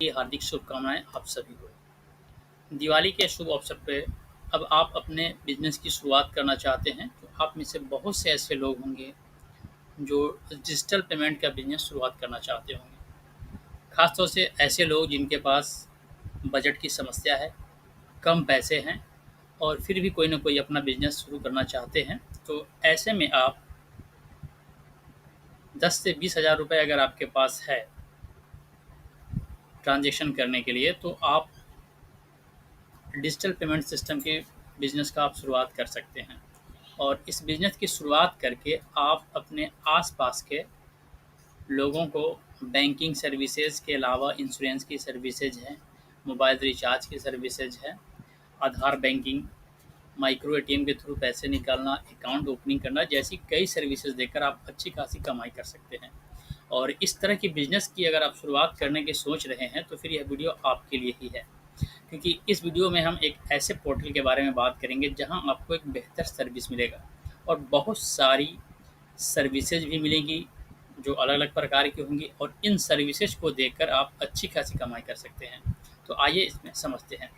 की हार्दिक शुभकामनाएँ आप सभी को। दिवाली के शुभ अवसर पे अब आप अपने बिज़नेस की शुरुआत करना चाहते हैं, तो आप में से बहुत से ऐसे लोग होंगे जो डिजिटल पेमेंट का बिज़नेस शुरुआत करना चाहते होंगे। ख़ास तौर से ऐसे लोग जिनके पास बजट की समस्या है, कम पैसे हैं और फिर भी कोई न कोई अपना बिज़नेस शुरू करना चाहते हैं। तो ऐसे में आप 10 से 20 हज़ार रुपए अगर आपके पास है ट्रांज़ैक्शन करने के लिए, तो आप डिजिटल पेमेंट सिस्टम के बिज़नेस का आप शुरुआत कर सकते हैं। और इस बिज़नेस की शुरुआत करके आप अपने आस-पास के लोगों को बैंकिंग सर्विसेज़ के अलावा इंश्योरेंस की सर्विसेज हैं, मोबाइल रिचार्ज की सर्विसेज है, आधार बैंकिंग, माइक्रो एटीएम के थ्रू पैसे निकालना, अकाउंट ओपनिंग करना जैसी कई सर्विसेज देकर आप अच्छी खासी कमाई कर सकते हैं। और इस तरह की बिज़नेस की अगर आप शुरुआत करने की सोच रहे हैं, तो फिर यह वीडियो आपके लिए ही है। क्योंकि इस वीडियो में हम एक ऐसे पोर्टल के बारे में बात करेंगे जहां आपको एक बेहतर सर्विस मिलेगा और बहुत सारी सर्विसेज भी मिलेंगी जो अलग-अलग प्रकार की होंगी और इन सर्विसेज को देखकर आप अच्छी खासी कमाई कर सकते हैं। तो आइए इसमें समझते हैं।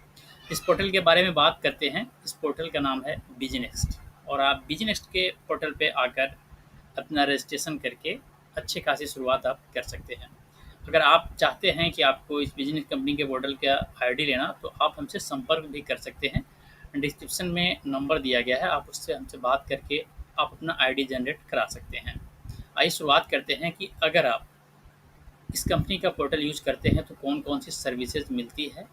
इस पोर्टल के बारे में बात करते हैं। इस पोर्टल का नाम है बिज़नेस्ट और आप बिज़नेस्ट के पोर्टल पे आकर अपना रजिस्ट्रेशन करके अच्छी खासी शुरुआत आप कर सकते हैं। अगर आप चाहते हैं कि आपको इस बिज़नेस कंपनी के पोर्टल का आईडी लेना, तो आप हमसे संपर्क भी कर सकते हैं। डिस्क्रिप्शन में नंबर दिया गया है, आप उससे हमसे बात करके आप अपना आईडी जनरेट करा सकते हैं। आइए शुरुआत करते हैं कि अगर आप इस कंपनी का पोर्टल यूज़ करते हैं, तो कौन-कौन सी सर्विसेज मिलती है,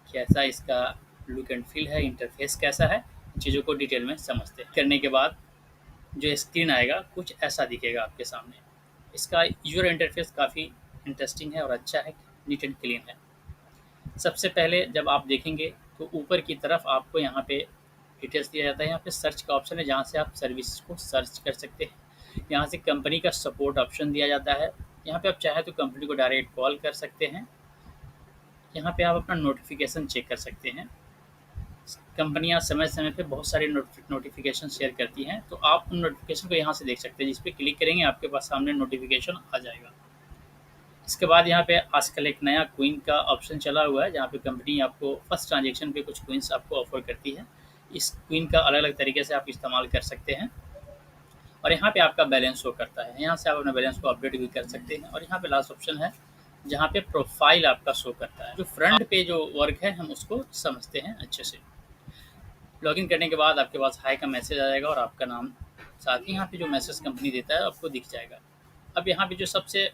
कैसा इसका लुक एंड फील है, इंटरफेस कैसा है, इन चीज़ों को डिटेल में समझते हैं। करने के बाद जो स्क्रीन आएगा, कुछ ऐसा दिखेगा आपके सामने। इसका यूज़र इंटरफेस काफ़ी इंटरेस्टिंग है और अच्छा है, नीट एंड क्लीन है। सबसे पहले जब आप देखेंगे तो ऊपर की तरफ आपको यहाँ पे डिटेल्स दिया जाता है। यहाँ पे सर्च का ऑप्शन है जहाँ से आप सर्विस को सर्च कर सकते हैं। यहाँ से कंपनी का सपोर्ट ऑप्शन दिया जाता है। यहाँ पे आप चाहें तो कंपनी को डायरेक्ट कॉल कर सकते हैं। यहाँ पे आप अपना नोटिफिकेशन चेक कर सकते हैं। कंपनियाँ समय-समय पे बहुत सारी नोटिफिकेशन शेयर करती हैं, तो आप उन नोटिफिकेशन को यहाँ से देख सकते हैं। जिस पे क्लिक करेंगे आपके पास सामने नोटिफिकेशन आ जाएगा। इसके बाद यहाँ पे आजकल एक नया क्विन का ऑप्शन चला हुआ है, जहाँ पे कंपनी आपको फर्स्ट ट्रांजेक्शन पे कुछ क्विन्स आपको ऑफर करती है। इस क्विन का अलग-अलग तरीके से आप इस्तेमाल कर सकते हैं और यहाँ पे आपका बैलेंस शो करता है। यहाँ से आप अपने बैलेंस को अपडेट भी कर सकते हैं और यहाँ पे लास्ट ऑप्शन है, जहाँ पे प्रोफाइल आपका शो करता है। जो फ्रंट पे जो वर्क है, हम उसको समझते हैं अच्छे से। लॉगिन करने के बाद आपके पास हाय का मैसेज आ जाएगा और आपका नाम, साथ ही यहाँ पे जो मैसेज कंपनी देता है आपको दिख जाएगा। अब यहाँ पे जो सबसे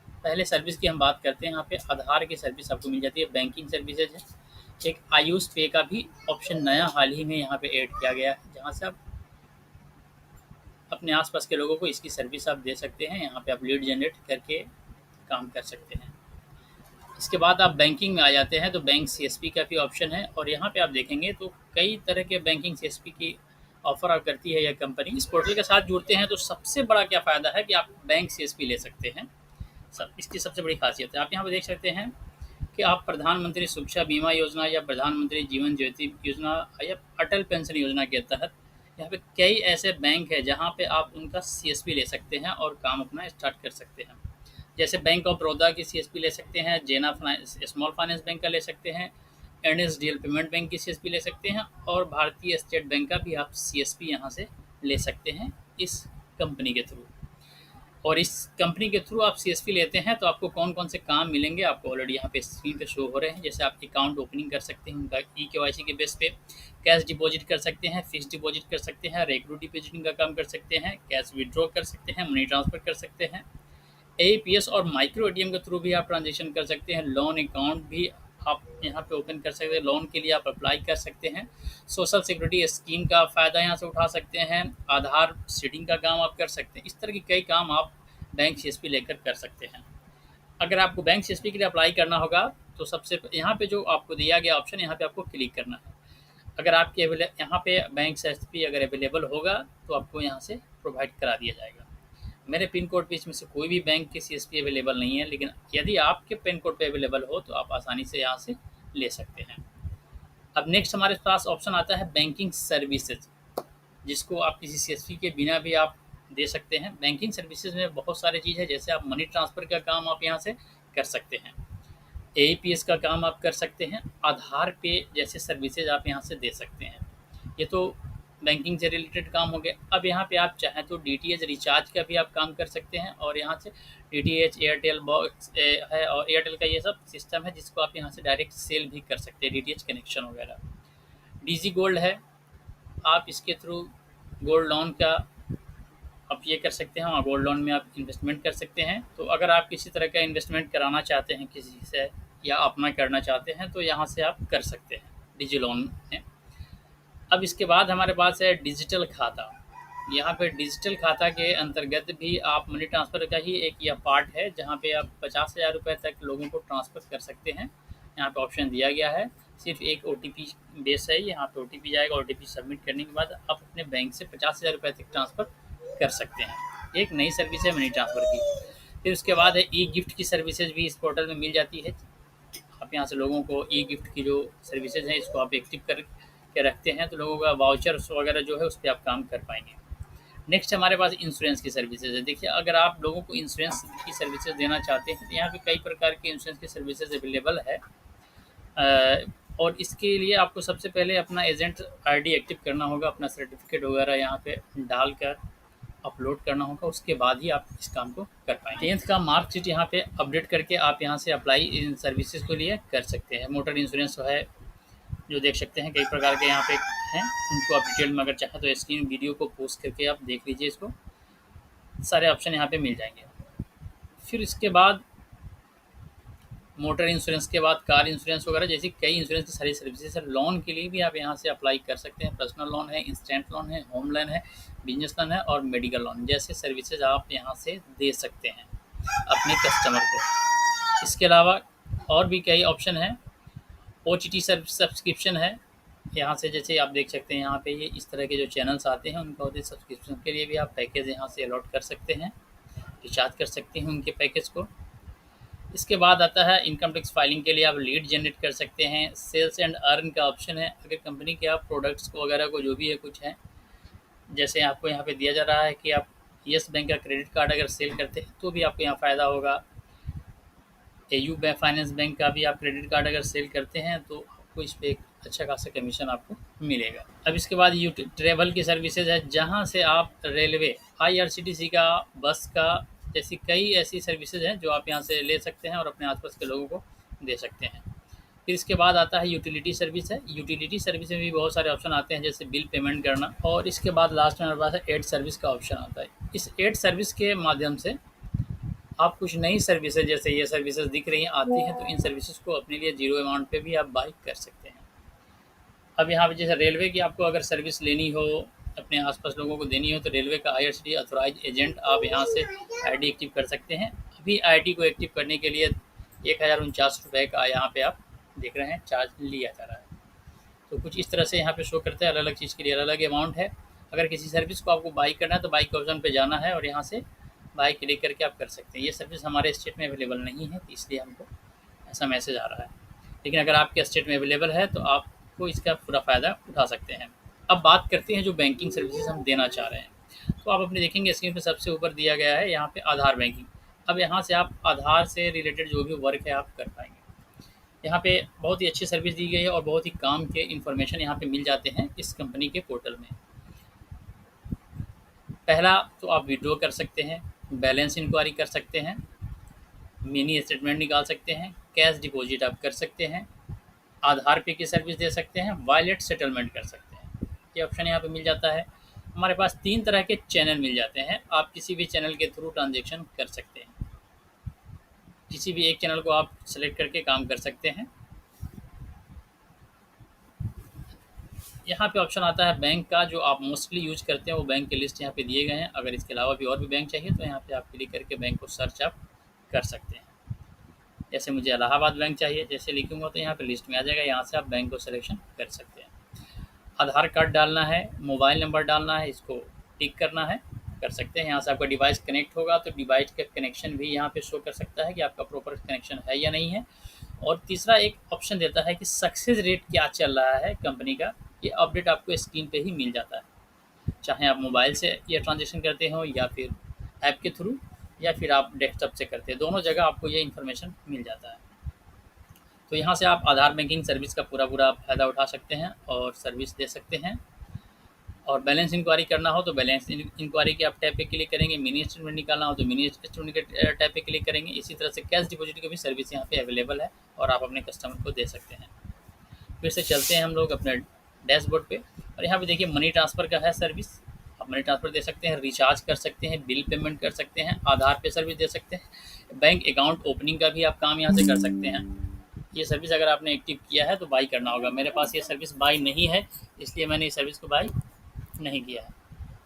पहले सर्विस की हम बात करते हैं, यहाँ पे आधार की सर्विस आपको मिल जाती है, बैंकिंग सर्विसेज है। एक आयुष पे का भी ऑप्शन नया हाल ही में यहाँ पे ऐड किया गया है, जहाँ से आप अपने आसपास के लोगों को इसकी सर्विस आप दे सकते हैं। यहाँ पे आप लीड जनरेट करके काम कर सकते हैं। इसके बाद आप बैंकिंग में आ जाते हैं, तो बैंक सीएसपी का भी ऑप्शन है और यहाँ पे आप देखेंगे तो कई तरह के बैंकिंग सीएसपी की ऑफर आप करती है यह कंपनी। इस पोर्टल के साथ जुड़ते हैं तो सबसे बड़ा क्या फ़ायदा है कि आप बैंक सीएसपी ले सकते हैं। सब इसकी सबसे बड़ी खासियत है। आप यहाँ पे देख सकते हैं कि आप प्रधानमंत्री सुरक्षा बीमा योजना या प्रधानमंत्री जीवन ज्योति योजना या अटल पेंशन योजना के तहत यहाँ पे कई ऐसे बैंक हैं जहाँ पे आप उनका सीएसपी ले सकते हैं और काम अपना स्टार्ट कर सकते हैं। जैसे बैंक ऑफ बड़ौदा की सीएसपी ले सकते हैं, जेना स्मॉल फाइनेंस बैंक का ले सकते हैं, एनएसडीएल पेमेंट बैंक की सीएसपी ले सकते हैं और भारतीय स्टेट बैंक का भी आप सीएसपी यहाँ से ले सकते हैं इस कंपनी के थ्रू। और इस कंपनी के थ्रू आप सीएसपी लेते हैं तो आपको कौन-कौन से काम मिलेंगे आपको ऑलरेडी यहाँ पे स्क्रीन पे शो हो रहे हैं। जैसे आप अकाउंट ओपनिंग कर सकते हैं उनका ई-केवाईसी के बेस पे, कैश डिपॉजिट कर सकते हैं, फिक्स्ड डिपॉजिट कर सकते हैं, रेगुलर डिपॉजिटिंग का काम कर सकते हैं, कैश विथड्रॉ कर सकते हैं, मनी ट्रांसफ़र कर सकते हैं। एईपीएस और माइक्रो एटीएम के थ्रू भी आप ट्रांजेक्शन कर सकते हैं। लोन अकाउंट भी आप यहाँ पे ओपन कर सकते हैं, लोन के लिए आप अप्लाई कर सकते हैं। सोशल सिक्योरिटी स्कीम का फ़ायदा यहाँ से उठा सकते हैं, आधार सीडिंग का काम आप कर सकते हैं। इस तरह के कई काम आप बैंक सीएसपी लेकर कर सकते हैं। अगर आपको बैंक सीएसपी के लिए अप्लाई करना होगा तो सबसे यहाँ पे जो आपको दिया गया ऑप्शन यहाँ पे आपको क्लिक करना है। अगर आपके यहाँ पे बैंक सीएसपी अगर अवेलेबल होगा तो आपको यहाँ से प्रोवाइड करा दिया जाएगा। मेरे पिन कोड पे इसमें से कोई भी बैंक की सीएसपी अवेलेबल नहीं है, लेकिन यदि आपके पिन कोड पे अवेलेबल हो तो आप आसानी से यहाँ से ले सकते हैं। अब नेक्स्ट हमारे पास ऑप्शन आता है बैंकिंग सर्विसेज, जिसको आप किसी सीएसपी के बिना भी आप दे सकते हैं। बैंकिंग सर्विसेज में बहुत सारी चीज़ है, जैसे आप मनी ट्रांसफ़र का काम आप यहाँ से कर सकते हैं। एईपीएस का काम आप कर सकते हैं, आधार पे जैसे सर्विसेज आप यहाँ से दे सकते हैं। ये तो बैंकिंग से रिलेटेड काम हो गया। अब यहाँ पे आप चाहें तो डीटीएच रिचार्ज का भी आप काम कर सकते हैं, और यहाँ से डीटीएच एयरटेल बॉक्स है, और एयरटेल का ये सब सिस्टम है जिसको आप यहाँ से डायरेक्ट सेल भी कर सकते हैं, डीटीएच कनेक्शन वगैरह। डीजी गोल्ड है, आप इसके थ्रू गोल्ड लोन का आप ये कर सकते हैं, हाँ गोल्ड लोन में आप इन्वेस्टमेंट कर सकते हैं। तो अगर आप किसी तरह का इन्वेस्टमेंट कराना चाहते हैं किसी से, या अपना करना चाहते हैं, तो यहाँ से आप कर सकते हैं डिजी लोन में। अब इसके बाद हमारे पास है डिजिटल खाता। यहाँ पे डिजिटल खाता के अंतर्गत भी आप मनी ट्रांसफ़र का ही एक यह पार्ट है, जहाँ पे आप 50,000 रुपये तक लोगों को ट्रांसफ़र कर सकते हैं। यहाँ पे ऑप्शन दिया गया है, सिर्फ एक ओटीपी बेस है, यहाँ पे ओटीपी जाएगा, ओटीपी सबमिट करने के बाद आप अपने बैंक से 50,000 रुपये तक ट्रांसफ़र कर सकते हैं। एक नई सर्विस है मनी ट्रांसफ़र की। फिर उसके बाद है ई गिफ्ट की सर्विसेज भी इस पोर्टल में मिल जाती है। आप यहाँ से लोगों को ई गिफ्ट की जो सर्विसेज हैं इसको आप एक्टिव कर के रखते हैं, तो लोगों का वाउचर्स वगैरह जो है उस पर आप काम कर पाएंगे। नेक्स्ट हमारे पास इंश्योरेंस की सर्विसेज है। देखिए, अगर आप लोगों को इंश्योरेंस की सर्विसेज देना चाहते हैं तो यहाँ पे कई प्रकार के इंश्योरेंस की सर्विसेज अवेलेबल है। और इसके लिए आपको सबसे पहले अपना एजेंट आईडी एक्टिव करना होगा, अपना सर्टिफिकेट वगैरह यहाँ पे डालकर अपलोड करना होगा, उसके बाद ही आप इस काम को कर पाएंगे। 10th का मार्कशीट यहाँ पे अपडेट करके आप यहाँ से अप्लाई इन सर्विसेज के लिए कर सकते हैं। मोटर इंश्योरेंस है जो देख सकते हैं, कई प्रकार के यहाँ पे हैं, उनको आप डिटेल में अगर चाहें तो स्क्रीन वीडियो को पोस्ट करके आप देख लीजिए, इसको सारे ऑप्शन यहाँ पे मिल जाएंगे। फिर इसके बाद मोटर इंश्योरेंस के बाद कार इंश्योरेंस वगैरह जैसी कई इंश्योरेंस की सारी सर्विसेज है। लोन के लिए भी आप यहाँ से अप्लाई कर सकते हैं, पर्सनल लोन है, इंस्टेंट लोन है, होम लोन है, बिजनेस लोन है और मेडिकल लोन जैसे सर्विसेज आप यहाँ से दे सकते हैं अपने कस्टमर को। इसके अलावा और भी कई ऑप्शन हैं। OTT सब्सक्रिप्शन है, यहाँ से जैसे आप देख सकते हैं, यहाँ पे ये इस तरह के जो चैनल्स आते हैं उनका OTT सब्सक्रिप्शन के लिए भी आप पैकेज यहाँ से अलॉट कर सकते हैं, रिचार्ज कर सकते हैं उनके पैकेज को। इसके बाद आता है इनकम टैक्स फाइलिंग के लिए आप लीड जनरेट कर सकते हैं। सेल्स एंड अर्न का ऑप्शन है, अगर कंपनी के आप प्रोडक्ट्स को वगैरह को जो भी है कुछ है, जैसे आपको यहाँ पे दिया जा रहा है कि आप येस बैंक का क्रेडिट कार्ड अगर सेल करते हैं तो भी आपको यहाँ फ़ायदा होगा। AU फाइनेंस बैंक का भी आप क्रेडिट कार्ड अगर सेल करते हैं तो आपको इस पर एक अच्छा खासा कमीशन आपको मिलेगा। अब इसके बाद ट्रेवल की सर्विसेज है, जहाँ से आप रेलवे, IRCTC का, बस का जैसी कई ऐसी सर्विसेज हैं जो आप यहाँ से ले सकते हैं और अपने आसपास के लोगों को दे सकते हैं। फिर इसके बाद आता है यूटिलिटी सर्विस है। यूटिलिटी सर्विस में भी बहुत सारे ऑप्शन आते हैं, जैसे बिल पेमेंट करना, और इसके बाद लास्ट में हमारे पास है एड सर्विस का ऑप्शन आता है। इस एड सर्विस के माध्यम से आप कुछ नई सर्विसेज, जैसे ये सर्विसेज दिख रही हैं आती हैं, तो इन सर्विसेज को अपने लिए जीरो अमाउंट पे भी आप बाई कर सकते हैं। अब यहाँ पे जैसे रेलवे की आपको अगर सर्विस लेनी हो, अपने आसपास लोगों को देनी हो, तो रेलवे का IRCTC ऑथोराइज एजेंट आप यहाँ से ID एक्टिव कर सकते हैं। अभी ID को एक्टिव करने के लिए 1049 रुपये का यहाँ पे आप देख रहे हैं चार्ज लिया जा रहा है। तो कुछ इस तरह से यहाँ पे शो करता है, अलग अलग चीज़ के लिए अलग अलग अमाउंट है। अगर किसी सर्विस को आपको बाई करना है तो बाई के ऑप्शन पे जाना है और यहाँ से बाई क्लिक करके आप कर सकते हैं। ये सर्विस हमारे स्टेट में अवेलेबल नहीं है, तो इसलिए हमको ऐसा मैसेज आ रहा है, लेकिन अगर आपके स्टेट में अवेलेबल है तो आपको इसका पूरा फ़ायदा उठा सकते हैं। अब बात करते हैं जो बैंकिंग सर्विसेज हम देना चाह रहे हैं। तो आप अपने देखेंगे स्क्रीन पे सबसे ऊपर दिया गया है यहाँ पे आधार बैंकिंग। अब यहाँ से आप आधार से रिलेटेड जो भी वर्क है आप कर पाएंगे। यहाँ पे बहुत ही अच्छी सर्विस दी गई है और बहुत ही काम के इन्फॉर्मेशन यहाँ पे मिल जाते हैं इस कंपनी के पोर्टल में। पहला तो आप विड्रॉ कर सकते हैं, बैलेंस इंक्वायरी कर सकते हैं, मिनी स्टेटमेंट निकाल सकते हैं, कैश डिपॉजिट आप कर सकते हैं, आधार पे की सर्विस दे सकते हैं, वॉलेट सेटलमेंट कर सकते हैं। ये ऑप्शन यहाँ पे मिल जाता है। हमारे पास 3 तरह के चैनल मिल जाते हैं, आप किसी भी चैनल के थ्रू ट्रांजेक्शन कर सकते हैं। किसी भी एक चैनल को आप सेलेक्ट करके काम कर सकते हैं। यहाँ पे ऑप्शन आता है बैंक का, जो आप मोस्टली यूज करते हैं वो बैंक के लिस्ट यहाँ पे दिए गए हैं। अगर इसके अलावा भी और भी बैंक चाहिए तो यहाँ पे आप क्लिक करके बैंक को सर्च आप कर सकते हैं। जैसे मुझे इलाहाबाद बैंक चाहिए, जैसे लिखूंगा तो यहाँ पे लिस्ट में आ जाएगा, यहाँ से आप बैंक को सिलेक्शन कर सकते हैं। आधार कार्ड डालना है, मोबाइल नंबर डालना है, इसको टिक करना है, कर सकते हैं। यहाँ से आपका डिवाइस कनेक्ट होगा तो डिवाइस का कनेक्शन भी यहाँ पे शो कर सकता है कि आपका प्रॉपर कनेक्शन है या नहीं है। और तीसरा एक ऑप्शन देता है कि सक्सेस रेट क्या चल रहा है कंपनी का, ये अपडेट आपको स्क्रीन पे ही मिल जाता है, चाहे आप मोबाइल से ये ट्रांजेक्शन करते हो या फिर ऐप के थ्रू या फिर आप डेस्कटॉप से करते हैं, दोनों जगह आपको ये इन्फॉर्मेशन मिल जाता है। तो यहाँ से आप आधार बैंकिंग सर्विस का पूरा फ़ायदा उठा सकते हैं और सर्विस दे सकते हैं। और बैलेंस इंक्वायरी करना हो तो बैलेंस इंक्वायरी के आप टैब पे क्लिक करेंगे, मिनी स्टेटमेंट निकालना हो तो मिनी स्टेटमेंट के टैब पे क्लिक करेंगे। इसी तरह से कैश डिपॉजिट की भी सर्विस यहाँ पे अवेलेबल है और आप अपने कस्टमर को दे सकते हैं। फिर से चलते हैं हम लोग अपने डैशबोर्ड पे और यहाँ पे देखिए मनी ट्रांसफ़र का है सर्विस। आप मनी ट्रांसफ़र दे सकते हैं, रिचार्ज कर सकते हैं, बिल पेमेंट कर सकते हैं, आधार पे सर्विस दे सकते हैं, बैंक अकाउंट ओपनिंग का भी आप काम यहाँ से कर सकते हैं। ये सर्विस अगर आपने एक्टिव किया है तो बाई करना होगा। मेरे पास ये सर्विस बाई नहीं है, इसलिए मैंने इस सर्विस को बाई नहीं किया है।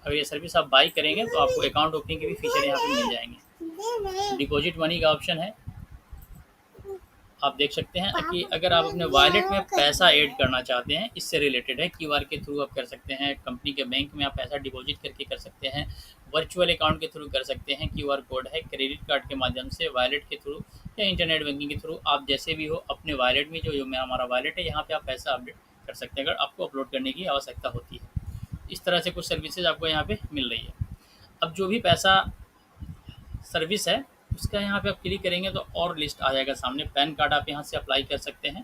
अगर ये सर्विस आप बाई करेंगे तो आपको अकाउंट ओपनिंग के भी फीचर यहाँ पे मिल जाएंगे। डिपॉजिट मनी का ऑप्शन है, आप देख सकते हैं कि अगर आप अपने वॉलेट में पैसा ऐड करना चाहते हैं, इससे रिलेटेड है। क्यूआर के थ्रू आप कर सकते हैं, कंपनी के बैंक में आप पैसा डिपॉजिट करके कर सकते हैं, वर्चुअल अकाउंट के थ्रू कर सकते हैं, क्यूआर कोड है, क्रेडिट कार्ड के माध्यम से, वॉलेट के थ्रू या इंटरनेट बैंकिंग के थ्रू, आप जैसे भी हो अपने वॉलेट में जो मैं हमारा वॉलेट है यहाँ पे आप पैसा अपडेट कर सकते हैं अगर आपको अपलोड करने की आवश्यकता होती है। इस तरह से कुछ सर्विसेज आपको यहाँ पे मिल रही है। अब जो भी पैसा सर्विस है उसका यहाँ पे आप क्लिक करेंगे तो और लिस्ट आ जाएगा सामने। पैन कार्ड आप यहाँ से अप्लाई कर सकते हैं,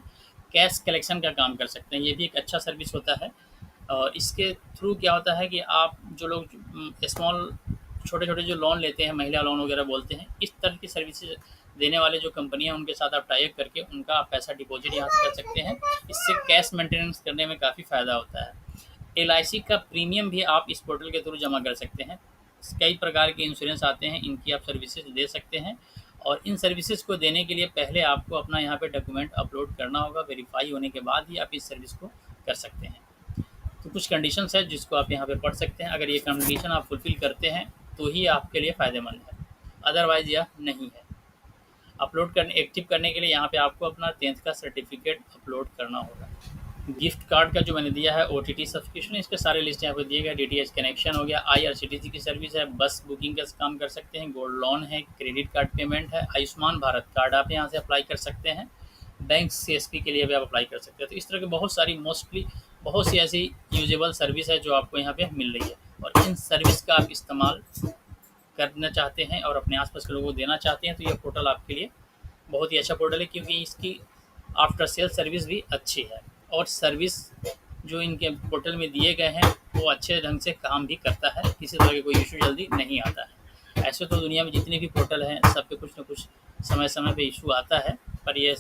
कैश कलेक्शन का काम कर सकते हैं, ये भी एक अच्छा सर्विस होता है। और इसके थ्रू क्या होता है कि आप जो लोग स्मॉल छोटे-छोटे जो लोन लेते हैं, महिला लोन वगैरह बोलते हैं, इस तरह की सर्विसेज देने वाले जो कंपनियाँ उनके साथ आप टाई अप करके उनका आप पैसा डिपॉजिट यहाँ से कर सकते हैं। इससे कैश मेंटेनेंस करने में काफ़ी फ़ायदा होता है। एलआईसी का प्रीमियम भी आप इस पोर्टल के थ्रू जमा कर सकते हैं। कई प्रकार के इंश्योरेंस आते हैं, इनकी आप सर्विसेज दे सकते हैं और इन सर्विसेज को देने के लिए पहले आपको अपना यहाँ पे डॉक्यूमेंट अपलोड करना होगा। वेरीफाई होने के बाद ही आप इस सर्विस को कर सकते हैं। तो कुछ कंडीशंस है जिसको आप यहाँ पे पढ़ सकते हैं। अगर ये कंडीशन आप फुलफ़िल करते हैं तो ही आपके लिए फ़ायदेमंद है, अदरवाइज़ यह नहीं है। अपलोड करने एक्टिव करने के लिए यहाँ पे आपको अपना 10th का सर्टिफिकेट अपलोड करना होगा। गिफ्ट कार्ड का जो मैंने दिया है ओटीटी सब्सक्रिप्शन, इसके सारे लिस्ट यहाँ पे दिए गए। डीटीएच कनेक्शन हो गया, आईआरसीटीसी की सर्विस है, बस बुकिंग का काम कर सकते हैं, गोल्ड लोन है, क्रेडिट कार्ड पेमेंट है, आयुष्मान भारत कार्ड आप यहाँ से अप्लाई कर सकते हैं, बैंक सीएसपी के लिए भी आप अप्लाई कर सकते हैं। तो इस तरह की बहुत सारी मोस्टली बहुत सी ऐसी यूजेबल सर्विस है जो आपको यहाँ पे मिल रही है और इन सर्विस का आप इस्तेमाल करना चाहते हैं और अपने आसपास के लोगों को देना चाहते हैं तो ये पोर्टल आपके लिए बहुत ही अच्छा पोर्टल है, क्योंकि इसकी आफ्टर सेल सर्विस भी अच्छी है और सर्विस जो इनके पोर्टल में दिए गए हैं वो अच्छे ढंग से काम भी करता है, किसी तरह के कोई इशू जल्दी नहीं आता है। ऐसे तो दुनिया में जितने भी पोर्टल हैं सब पे कुछ ना कुछ समय-समय पे इशू आता है, पर ये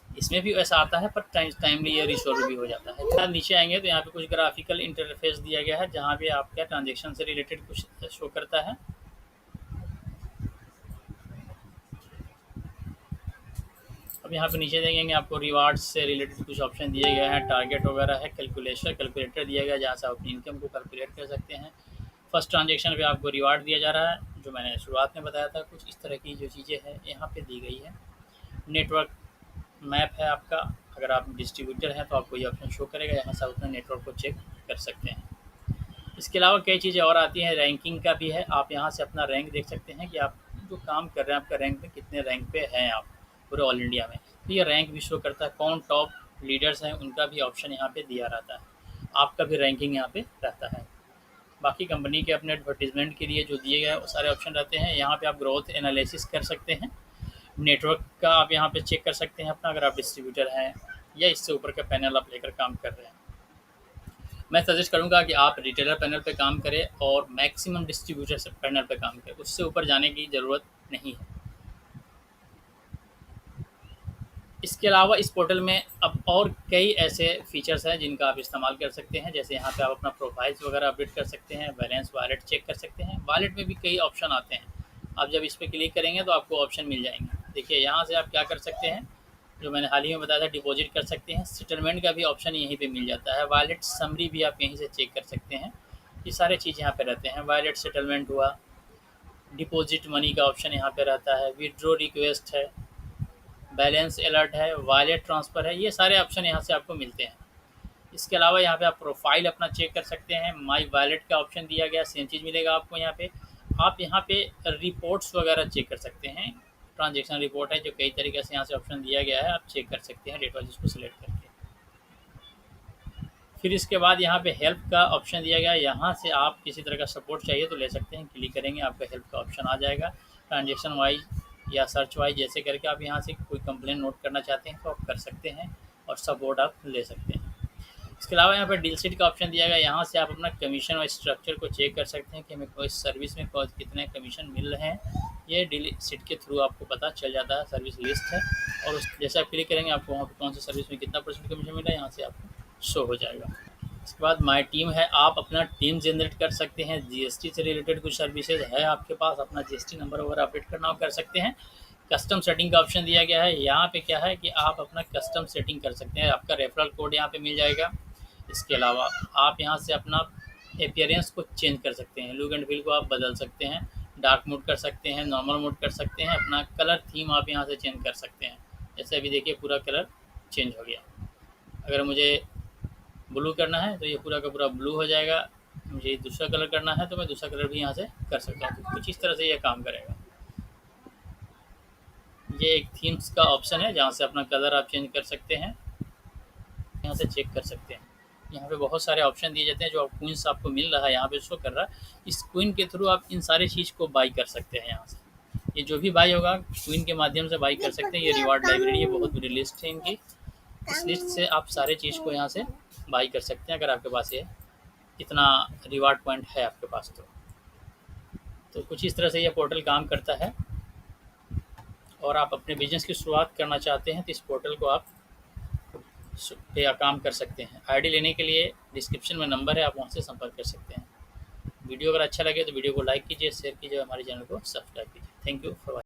इसमें भी ऐसा आता है, पर टाइमली ये रिसॉल्व भी हो जाता है। फिर नीचे आएँगे तो यहाँ पे कुछ ग्राफिकल इंटरफेस दिया गया है जहाँ पे आपका ट्रांज़ैक्शन से रिलेटेड कुछ शो करता है। अब यहाँ पे नीचे देखेंगे आपको रिवार्ड्स से रिलेटेड कुछ ऑप्शन दिए गए हैं, टारगेट वगैरह है, कैलकुलेटर दिया गया है जहाँ से आप अपनी इनकम को कैलकुलेट कर सकते हैं। फर्स्ट ट्रांजैक्शन पे आपको रिवार्ड दिया जा रहा है, जो मैंने शुरुआत में बताया था। कुछ इस तरह की जो चीज़ें हैं यहाँ पे दी गई है। नेटवर्क मैप है आपका, अगर आप डिस्ट्रीब्यूटर हैं तो आपको ये ऑप्शन शो करेगा, यहाँ से आप अपने नेटवर्क को चेक कर सकते हैं। इसके अलावा कई चीज़ें और आती हैं, रैंकिंग का भी है। आप यहाँ से अपना रैंक देख सकते हैं कि आप जो काम कर रहे हैं आपका रैंक में कितने रैंक पे हैं आप पूरे ऑल इंडिया में। तो ये रैंक भी शो करता है, कौन टॉप लीडर्स हैं उनका भी ऑप्शन यहाँ पे दिया रहता है, आपका भी रैंकिंग यहाँ पे रहता है। बाकी कंपनी के अपने एडवर्टीजमेंट के लिए जो दिए गए वो सारे ऑप्शन रहते हैं। यहाँ पे आप ग्रोथ एनालिसिस कर सकते हैं, नेटवर्क का आप यहाँ पे चेक कर सकते हैं अपना, अगर आप डिस्ट्रीब्यूटर हैं या इससे ऊपर का पैनल आप लेकर काम कर रहे हैं। मैं सजेस्ट करूँगा कि आप रिटेलर पैनल पे काम करें और मैक्सिमम डिस्ट्रीब्यूटर से पैनल पे काम करें, उससे ऊपर जाने की ज़रूरत नहीं है। इसके अलावा इस पोर्टल में अब और कई ऐसे फीचर्स हैं जिनका आप इस्तेमाल कर सकते हैं, जैसे यहाँ पे आप अपना प्रोफाइल्स वगैरह अपडेट कर सकते हैं, बैलेंस वॉलेट चेक कर सकते हैं। वॉलेट में भी कई ऑप्शन आते हैं, आप जब इस पर क्लिक करेंगे तो आपको ऑप्शन मिल जाएंगे। देखिए यहाँ से आप क्या कर सकते हैं, जो मैंने हाल ही में बताया था, डिपॉजिट कर सकते हैं, सेटलमेंट का भी ऑप्शन यहीं पे मिल जाता है, वॉलेट समरी भी आप यहीं से चेक कर सकते हैं। ये सारे चीज़ यहाँ पे रहते हैं, वॉलेट सेटलमेंट हुआ, डिपॉजिट मनी का ऑप्शन यहाँ पे रहता है, विड्रॉ रिक्वेस्ट है, बैलेंस अलर्ट है, वॉलेट ट्रांसफ़र है, ये सारे ऑप्शन यहाँ से आपको मिलते हैं। इसके अलावा यहाँ पे आप प्रोफाइल अपना चेक कर सकते हैं, माई वॉलेट का ऑप्शन दिया गया, सेम चीज़ मिलेगा आपको यहाँ पे। आप यहाँ पे रिपोर्ट्स वगैरह चेक कर सकते हैं, ट्रांजैक्शन रिपोर्ट है जो कई तरीके से यहाँ से ऑप्शन दिया गया है, आप चेक कर सकते हैं डेट वाइज उसको सिलेक्ट करके। फिर इसके बाद यहाँ पे हेल्प का ऑप्शन दिया गया है, यहाँ से आप किसी तरह का सपोर्ट चाहिए तो ले सकते हैं, क्लिक करेंगे आपका हेल्प का ऑप्शन आ जाएगा। ट्रांजैक्शन वाइज या सर्च वाइज जैसे करके आप यहाँ से कोई कंप्लेन नोट करना चाहते हैं तो आप कर सकते हैं और सपोर्ट आप ले सकते हैं। इसके अलावा यहाँ पर डील शीट का ऑप्शन दिया गया, यहाँ से आप अपना कमीशन और स्ट्रक्चर को चेक कर सकते हैं कि हमें कोई सर्विस में कितने कमीशन मिल रहे हैं। ये डील शीट के थ्रू आपको पता चल जाता है, सर्विस लिस्ट है, और उस जैसे आप क्लिक करेंगे आपको वहाँ पर कौन सी सर्विस में कितना परसेंट कमीशन मिला है यहाँ से आपको शो हो जाएगा। इसके बाद माई टीम है, आप अपना टीम जनरेट कर सकते हैं। जीएसटी से रिलेटेड कुछ सर्विसेज है आपके पास, अपना जीएसटी नंबर वगैरह अपडेट करना हो कर सकते हैं। कस्टम सेटिंग का ऑप्शन दिया गया है, यहाँ पे क्या है कि आप अपना कस्टम सेटिंग कर सकते हैं, आपका रेफरल कोड यहाँ पे मिल जाएगा। इसके अलावा आप यहाँ से अपना अपीयरेंस को चेंज कर सकते हैं, लुक एंड फील को आप बदल सकते हैं, डार्क मोड कर सकते हैं, नॉर्मल मोड कर सकते हैं, अपना कलर थीम आप यहाँ से चेंज कर सकते हैं। जैसे अभी देखिए पूरा कलर चेंज हो गया। अगर मुझे ब्लू करना है तो ये पूरा का पूरा ब्लू हो जाएगा, मुझे दूसरा कलर करना है तो मैं दूसरा कलर भी यहाँ से कर सकता हूँ। तो कुछ इस तरह से ये काम करेगा। ये एक थीम्स का ऑप्शन है जहाँ से अपना कलर आप चेंज कर सकते हैं, यहाँ से चेक कर सकते हैं। यहाँ पे बहुत सारे ऑप्शन दिए जाते हैं, जो क्वींस आपको मिल रहा है यहाँ पे शो कर रहा है, इस क्वीन के थ्रू आप इन सारी चीज़ को बाई कर सकते हैं। यहाँ से ये जो भी बाई होगा क्वीन के माध्यम से बाई कर सकते हैं। ये रिवार्ड लाइब्रेरी है, बहुत बड़ी लिस्ट है इनकी, इस लिस्ट से आप सारे चीज़ को यहाँ से बाई कर सकते हैं अगर आपके पास ये इतना रिवार्ड पॉइंट है आपके पास तो कुछ इस तरह से ये पोर्टल काम करता है। और आप अपने बिजनेस की शुरुआत करना चाहते हैं तो इस पोर्टल को आप पे काम कर सकते हैं। आईडी लेने के लिए डिस्क्रिप्शन में नंबर है, आप वहाँ से संपर्क कर सकते हैं। वीडियो अगर अच्छा लगे तो वीडियो को लाइक कीजिए, शेयर कीजिए, हमारे चैनल को सब्सक्राइब कीजिए। Thank you for watching.